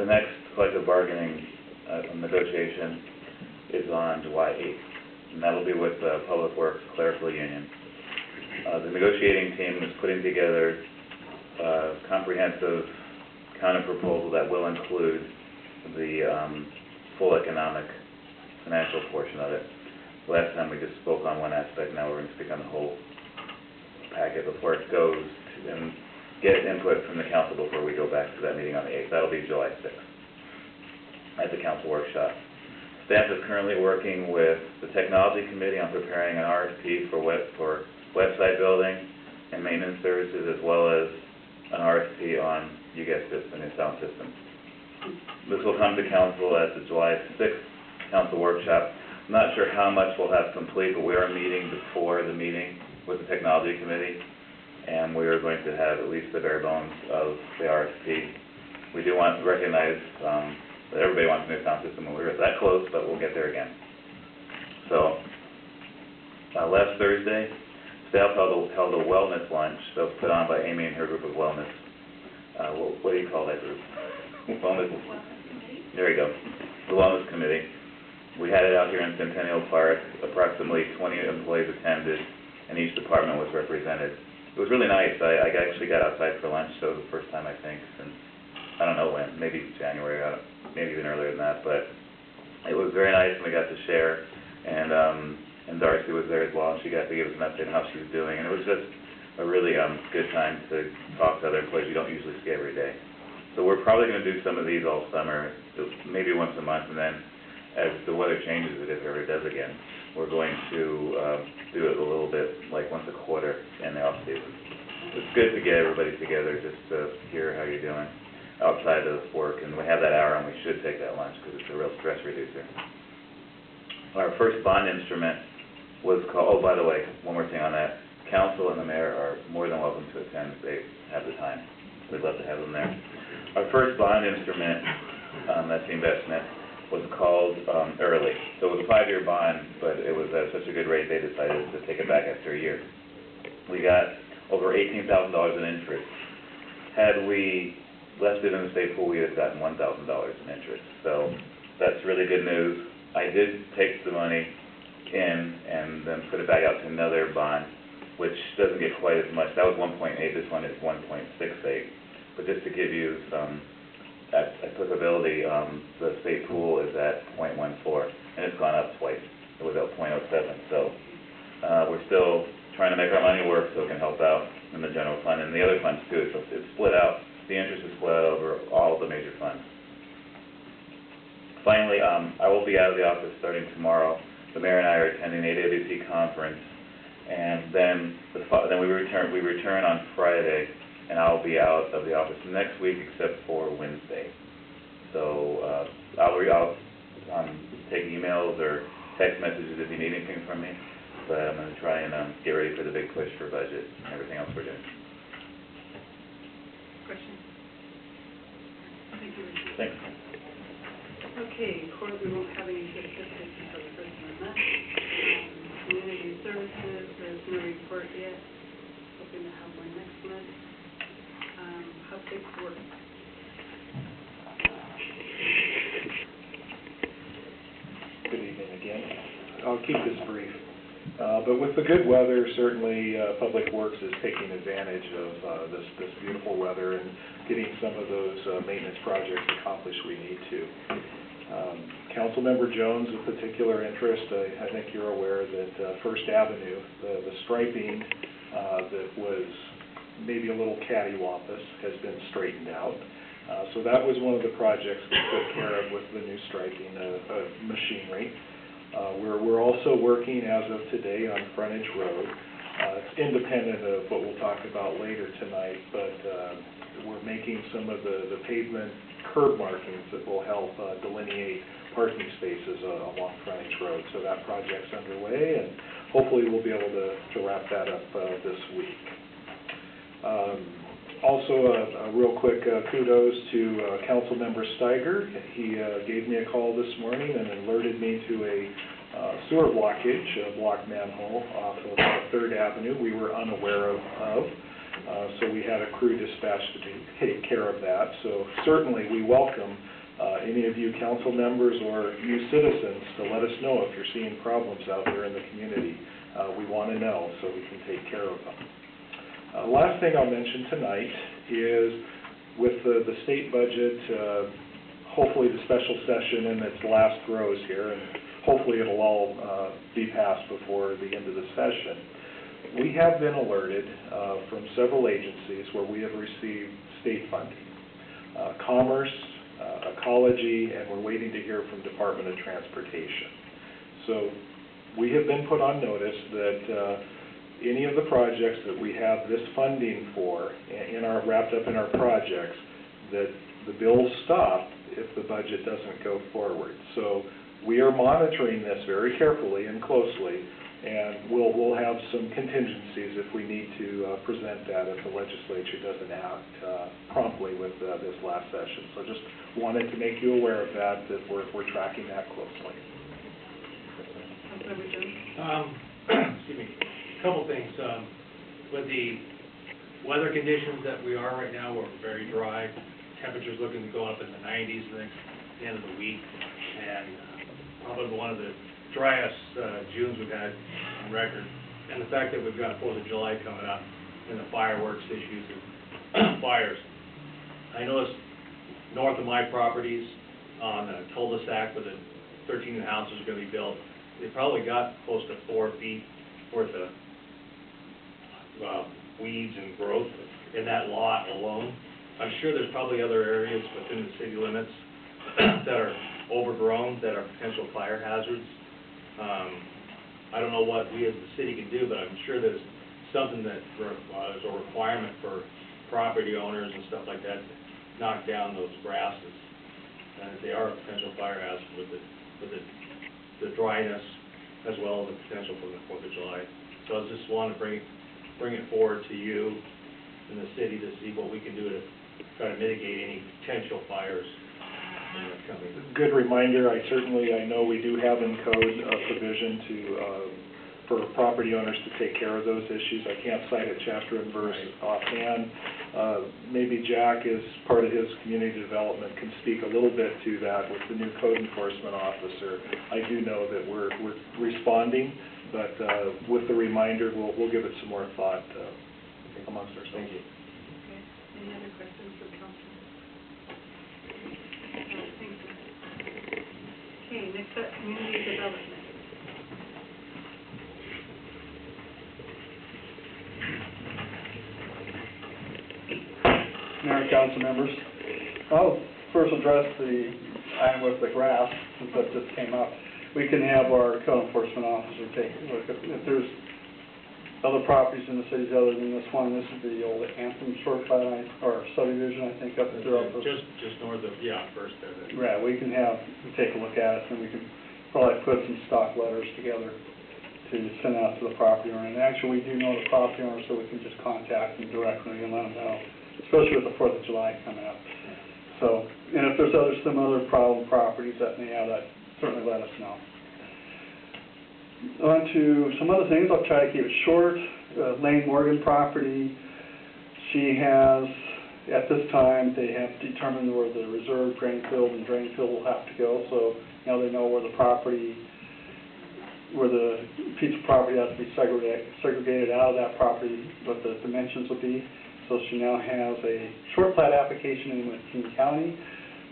next collective bargaining negotiation is on July 8th, and that'll be with the Public Works Clerical Union. The negotiating team is putting together a comprehensive counter-proposal that will include the full economic financial portion of it. Last time we just spoke on one aspect, now we're going to speak on the whole packet before it goes and get input from the council before we go back to that meeting on the 8th. That'll be July 6th at the council workshop. Staff is currently working with the technology committee on preparing an RFP for website building and maintenance services, as well as an RFP on UGAS system and sound system. This will come to council at the July 6th council workshop. I'm not sure how much we'll have complete, but we are meeting before the meeting with the technology committee, and we are going to have at least the bare bones of the RFP. We do want to recognize that everybody wants a new sound system, and we're that close, but we'll get there again. So, last Thursday, staff held a wellness lunch that was put on by Amy and her group of wellness. What do you call that group? Wellness. There you go. The wellness committee. We had it out here in Centennial Park. Approximately 20 employees attended, and each department was represented. It was really nice. I actually got outside for lunch, so it was the first time, I think, since, I don't know when, maybe January, maybe even earlier than that, but it was very nice, and we got to share, and Darcy was there as well, and she got to give us an update on how she was doing, and it was just a really good time to talk to other employees you don't usually see every day. So we're probably going to do some of these all summer, maybe once a month, and then as the weather changes, if it ever does again, we're going to do it a little bit like once a quarter in the off season. It's good to get everybody together just to hear how you're doing outside of work, and we have that hour, and we should take that lunch because it's a real stress reducer. Our first bond instrument was called, oh, by the way, one more thing on that. Council and the mayor are more than welcome to attend if they have the time. We'd love to have them there. Our first bond instrument, that's the investment, was called early. So it was a 5-year bond, but it was at such a good rate they decided to take it back after a year. We got over $18,000 in interest. Had we left it in the state pool, we would have gotten $1,000 in interest. So that's really good news. I did take the money in and then put it back out to another bond, which doesn't get quite as much. That was 1.8, this one is 1.68. But just to give you some applicability, the state pool is at 0.14, and it's gone up twice. It was at 0.07. So we're still trying to make our money work so it can help out in the general fund and the other funds too. So it's split out. The interest is split out over all of the major funds. Finally, I will be out of the office starting tomorrow. The mayor and I are attending the AWC conference, and then we return on Friday, and I'll be out of the office next week except for Wednesday. So I'll take emails or text messages if you need anything from me, but I'm going to try and get ready for the big push for budget and everything else we're doing. Questions? Thank you. Thanks. Okay, Court, we won't have any statistics until the first of the month. Community services, there's no report yet. Hoping to have one next month. How's things work? Good evening again. I'll keep this brief. But with the good weather, certainly Public Works is taking advantage of this beautiful weather and getting some of those maintenance projects accomplished we need to. Councilmember Jones, of particular interest, I think you're aware that First Avenue, the striping that was maybe a little cattywampus has been straightened out. So that was one of the projects we took care of with the new striping machinery. We're also working as of today on Frontage Road. It's independent of what we'll talk about later tonight, but we're making some of the pavement curb markings that will help delineate parking spaces along Frontage Road. So that project's underway, and hopefully we'll be able to wrap that up this week. Also, a real quick kudos to Councilmember Steiger. He gave me a call this morning and alerted me to a sewer blockage, a blocked manhole off of 3rd Avenue we were unaware of. So we had a crew dispatched to take care of that. So certainly we welcome any of you council members or you citizens to let us know if you're seeing problems out there in the community. We want to know so we can take care of them. Last thing I'll mention tonight is with the state budget, hopefully the special session in its last throes here, and hopefully it'll all be passed before the end of the session. We have been alerted from several agencies where we have received state funding. Commerce, Ecology, and we're waiting to hear from Department of Transportation. So we have been put on notice that any of the projects that we have this funding for, wrapped up in our projects, that the bills stop if the budget doesn't go forward. So we are monitoring this very carefully and closely, and we'll have some contingencies if we need to present that if the legislature doesn't act promptly with this last session. So just wanted to make you aware of that we're tracking that closely. Excuse me. A couple things. With the weather conditions that we are right now, we're very dry. Temperatures looking to go up in the 90s at the end of the week, and probably one of the driest Junes we've had on record. And the fact that we've got 4th of July coming up and the fireworks issues and fires. I noticed north of my properties on the cul-de-sac where the 13 houses are going to be built, they probably got close to 4 feet worth of weeds and growth in that lot alone. I'm sure there's probably other areas within the city limits that are overgrown, that are potential fire hazards. I don't know what we as the city can do, but I'm sure there's something that is a requirement for property owners and stuff like that to knock down those grasses. And if they are a potential fire hazard with the dryness as well as the potential for the 4th of July. So I just want to bring it forward to you in the city to see what we can do to try to mitigate any potential fires in the coming. Good reminder. I know we do have in code a provision for property owners to take care of those issues. I can't cite a chapter and verse offhand. Maybe Jack, as part of his community development, can speak a little bit to that with the new code enforcement officer. I do know that we're responding, but with the reminder, we'll give it some more thought amongst ourselves. Thank you. Okay. Any other questions for council? Thank you. Okay, next up, community development. Mayor, council members, I'll first address the item with the grass, since that just came up. We can have our code enforcement officer take a look at if there's other properties in the cities other than this one. This is the old Anthem short plat or subdivision, I think, up there. Just north of, first there. Right, we can take a look at it, and we can probably put some stock letters together to send out to the property owner. And actually, we do know the property owner, so we can just contact them directly and let them know, especially with the 4th of July coming up. So, and if there's some other problem properties that may have that, certainly let us know. On to some other things. I'll try to keep it short. Lane Morgan property, she has, at this time, they have determined where the reserve drain field and drain field will have to go. So now they know where the piece of property has to be segregated out of that property, what the dimensions will be. So she now has a short plat application in with King County.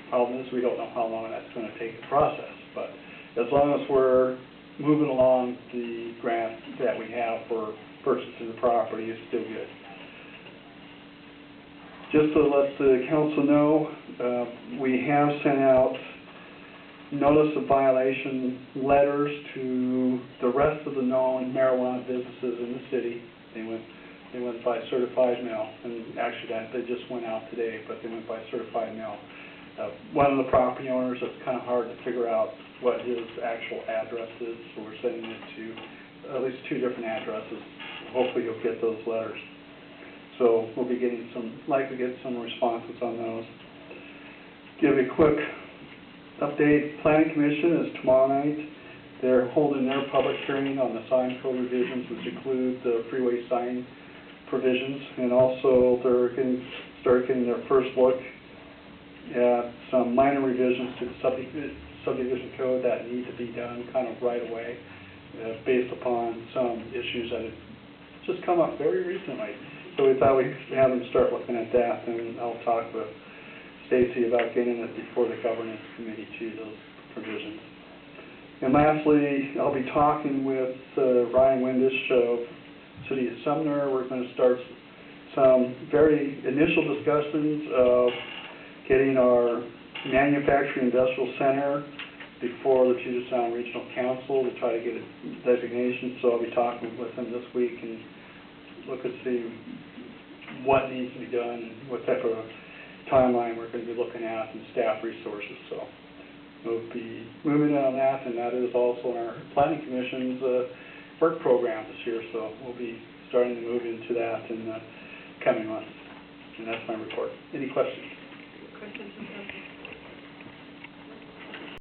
Problem is, we don't know how long that's going to take to process. But as long as we're moving along, the grant that we have for purchasing the property is still good. Just to let the council know, we have sent out notice of violation letters to the rest of the known marijuana businesses in the city. They went by certified mail, and actually they just went out today, but they went by certified mail. One of the property owners, it's kind of hard to figure out what his actual address is, so we're sending it to at least 2 different addresses. Hopefully you'll get those letters. So we'll be getting likely get some responses on those. Give a quick update. Planning Commission is tomorrow night. They're holding their public hearing on the sign code revisions, which include the freeway sign provisions, and also they're start getting their first look at some minor revisions to the subdivision code that need to be done kind of right away, based upon some issues that have just come up very recently. So we thought we'd have them start looking at that, and I'll talk with Stacy about getting it before the governance committee too, those provisions. And lastly, I'll be talking with Ryan Windish of City of Sumner. We're going to start some very initial discussions of getting our manufacturing industrial center before the Puget Sound Regional Council to try to get a designation. So I'll be talking with him this week and look and see what needs to be done, what type of timeline we're going to be looking at, and staff resources. So we'll be moving on that, and that is also in our planning commission's work program this year. So we'll be starting to move into that in the coming months. And that's my report. Any questions? Questions